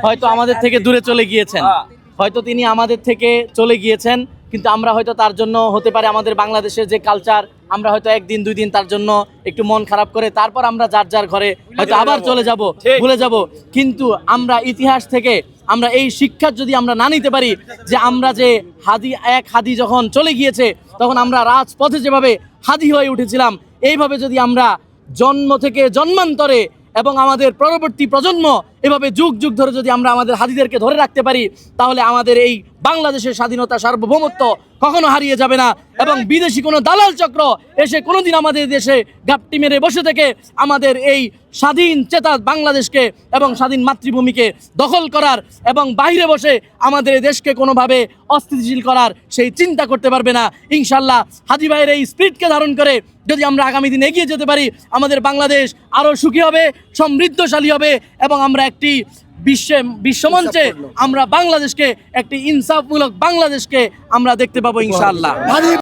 হয়তো আমাদের থেকে দূরে চলে গিয়েছেন, হয়তো তিনি আমাদের থেকে চলে গিয়েছেন, কিন্তু আমরা হয়তো তার জন্য হতে পারে আমাদের বাংলাদেশের যে কালচার, আমরা হয়তো একদিন দুই দিন তার জন্য একটু মন খারাপ করে তারপর আমরা যার যার ঘরে হয়তো আবার চলে যাব, ভুলে যাব। কিন্তু আমরা ইতিহাস থেকে আমরা এই শিক্ষা যদি আমরা না নিতে পারি যে আমরা যে হাদি যখন চলে গিয়েছে তখন আমরা রাজপথে যেভাবে হাদি হয়ে উঠেছিলাম, এইভাবে যদি আমরা জন্ম থেকে জন্মান্তরে এবং আমাদের পরবর্তী প্রজন্ম এভাবে যুগ যুগ ধরে যদি আমরা আমাদের হাদিদেরকে ধরে রাখতে পারি, তাহলে আমাদের এই বাংলাদেশের স্বাধীনতা সার্বভৌমত্ব কখনো হারিয়ে যাবে না। এবং বিদেশি কোনো দালাল চক্র এসে কোনোদিন আমাদের দেশে গাপটি মেরে বসে থেকে আমাদের এই স্বাধীন চেতা বাংলাদেশকে এবং স্বাধীন মাতৃভূমিকে দখল করার এবং বাইরে বসে আমাদের এই দেশকে কোনোভাবে অস্থিতিশীল করার সেই চিন্তা করতে পারবে না। ইনশাল্লাহ হাদি ভাইয়ের এই স্পিরিটকে ধারণ করে যদি আমরা আগামী দিনে এগিয়ে যেতে পারি, আমাদের বাংলাদেশ আরও সুখী হবে, সমৃদ্ধশালী হবে এবং আমরা একটি বিশ্বমঞ্চে আমরা বাংলাদেশকে একটি ইনসাফমূলক বাংলাদেশকে আমরা দেখতে পাবো ইনশাআল্লাহ।